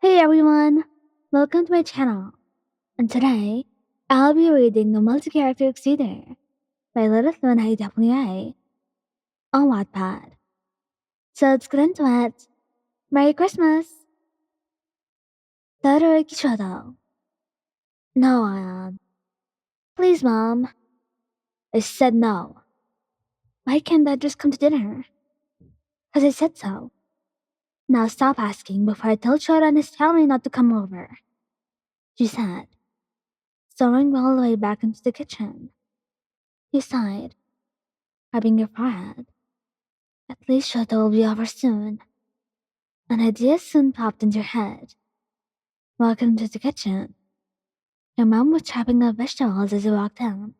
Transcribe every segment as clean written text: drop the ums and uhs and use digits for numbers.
Hey everyone, welcome to my channel. And today, I'll be reading a multi-character exceder by Little BNHA on Wattpad. So let's get into it. Merry Christmas! Todoroki Shoto. No, please, Mom. I said no. Why can't Dad just come to dinner? 'Cause I said so. Now stop asking before I tell Shoto and his family not to come over. She said, storming all the way back into the kitchen. He sighed, rubbing her forehead. At least Shoto will be over soon. An idea soon popped into her head. Welcome to the kitchen. Your mom was chopping up vegetables as you walked in.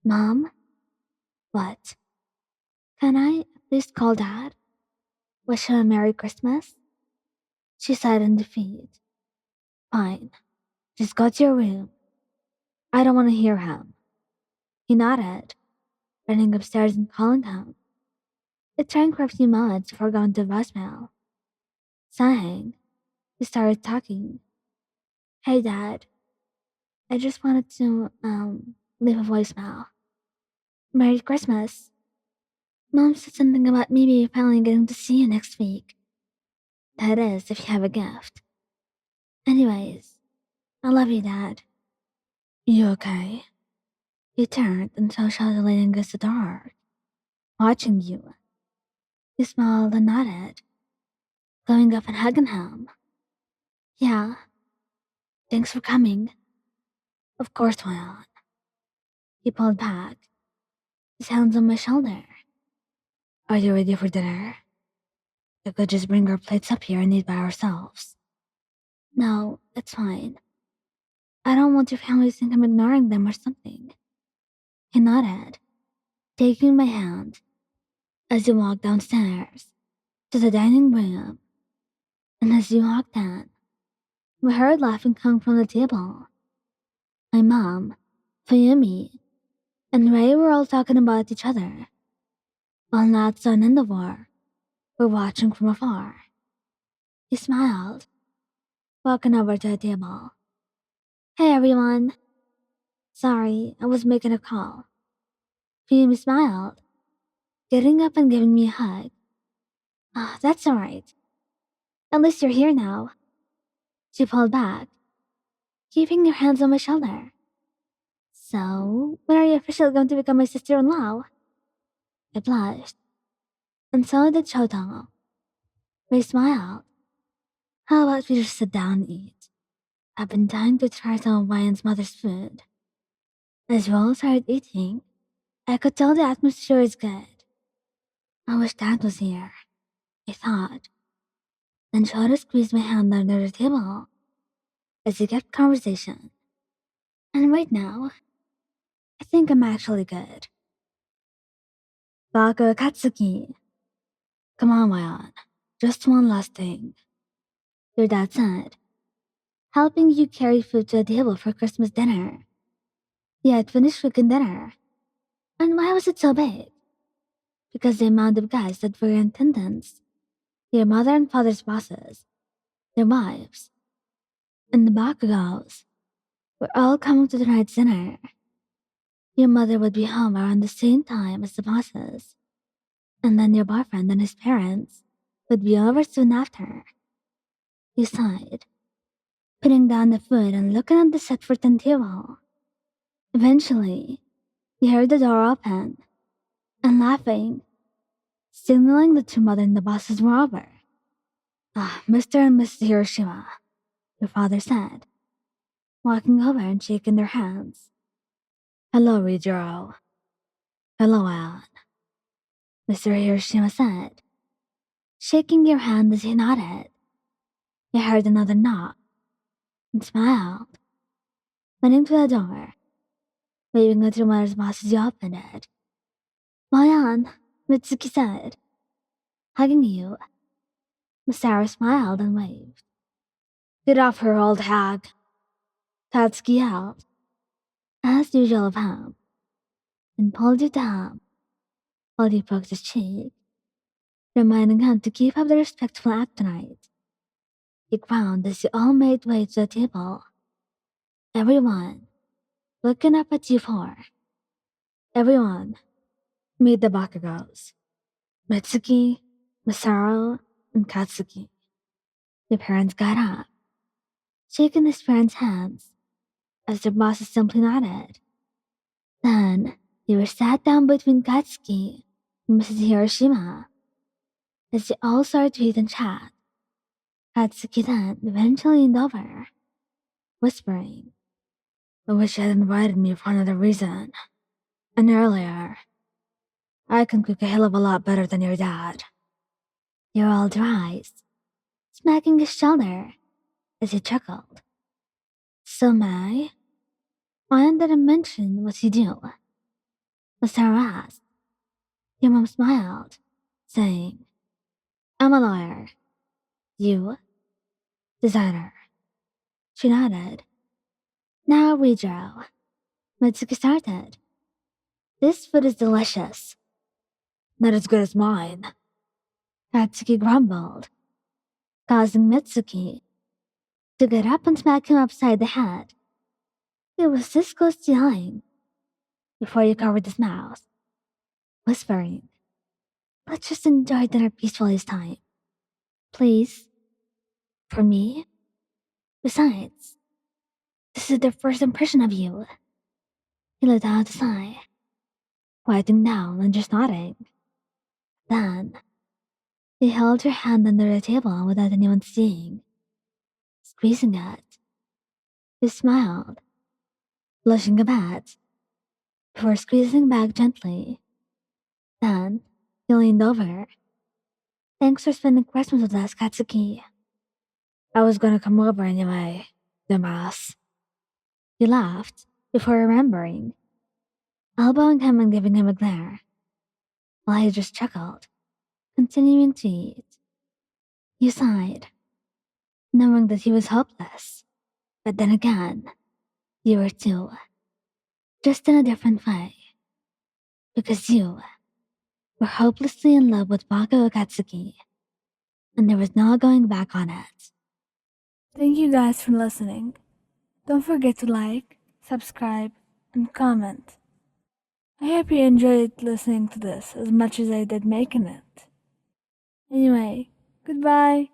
Mom? What? Can I at least call Dad? Wish him a Merry Christmas? She sighed in defeat. Fine. Just go to your room. I don't want to hear him. He nodded, running upstairs and calling him. It rang for a few moments before going to voicemail. Sighing, he started talking. Hey, Dad. I just wanted to, leave a voicemail. Merry Christmas. Mom said something about maybe finally getting to see you next week. That is, if you have a gift. Anyways, I love you, Dad. You okay? He turned and saw Shoto leaning against the door, watching you. He smiled and nodded, going up and hugging him. Yeah. Thanks for coming. Of course, why not? He pulled back, his hands on my shoulder. Are you ready for dinner? We could just bring our plates up here and eat by ourselves. No, it's fine. I don't want your family to think I'm ignoring them or something. He nodded, taking my hand as he walked downstairs to the dining room. And as he walked in, we heard laughing come from the table. My mom, Fuyumi, and Ray were all talking about each other, while Natsu and Endeavor were watching from afar. He smiled, walking over to the table. Hey everyone. Sorry, I was making a call. Fuyumi smiled, getting up and giving me a hug. Ah, that's alright. At least you're here now. She pulled back, keeping her hands on my shoulder. So, when are you officially going to become my sister-in-law? I blushed, and so did Shoto. Ray smiled. How about we just sit down and eat? I've been dying to try some of Ryan's mother's food. As we all started eating, I could tell the atmosphere is good. I wish Dad was here, I thought. Then Shoto squeezed my hand under the table as he kept conversation. And right now, I think I'm actually good. Katsuki. Come on, Ryan. Just one last thing. Your dad said, helping you carry food to the table for Christmas dinner. He had finished cooking dinner. And why was it so big? Because the amount of guys that were in attendance, your mother and father's bosses, their wives, and the Bakugous were all coming to tonight's dinner. Your mother would be home around the same time as the bosses, and then your boyfriend and his parents would be over soon after. He sighed, putting down the food and looking at the set for table. Eventually, he heard the door open, and laughing, signaling that your mother and the bosses were over. Ah, Mr. and Mrs. Hiroshima, your father said, walking over and shaking their hands. Hello, Rijiro. Hello, Alan. Mr. Hiroshima said, shaking your hand as he nodded. He heard another knock and smiled, running to the door, waving at your mother's boss as he opened it. Mayan, Mitsuki said, hugging you. Masara smiled and waved. Get off her, old hag. Katsuki yelled, as usual of him, and pulled you down while he poked his cheek, reminding him to keep up the respectful act tonight. He ground as you all made way to the table. Everyone looking up at you four. Everyone, meet the Bakugous. Mitsuki, Masaru, and Katsuki. The parents got up, shaking his parents' hands, as their bosses simply nodded. Then, they were sat down between Katsuki and Mrs. Hiroshima. As they all started to eat and chat, Katsuki then eventually leaned over, whispering, "I wish you had invited me for another reason. And earlier, I can cook a hell of a lot better than your dad." They rolled their eyes, smacking his shoulder as he chuckled. "So, May, why didn't mention what you do?" Masaru asked. Your mom smiled, saying, "I'm a lawyer. You? Designer." She nodded. "Now, Ridro." Mitsuki started. "This food is delicious." "Not as good as mine," Katsuki grumbled, causing Mitsuki to get up and smack him upside the head. He was this close to yelling before he covered his mouth, whispering, "Let's just enjoy dinner peacefully this time. Please? For me? Besides, this is their first impression of you." He let out a sigh, quieting down and just nodding. Then, he held her hand under the table without anyone seeing, squeezing it. He smiled, blushing a bit, before squeezing back gently. Then, he leaned over. "Thanks for spending Christmas with us, Katsuki." "I was gonna come over anyway, dumbass." He laughed, before remembering, elbowing him and giving him a glare, while he just chuckled, continuing to eat. You sighed, knowing that he was hopeless, but then again, you were too, just in a different way, because you were hopelessly in love with Bakugou Katsuki, and there was no going back on it. Thank you guys for listening. Don't forget to like, subscribe, and comment. I hope you enjoyed listening to this as much as I did making it. Anyway, goodbye.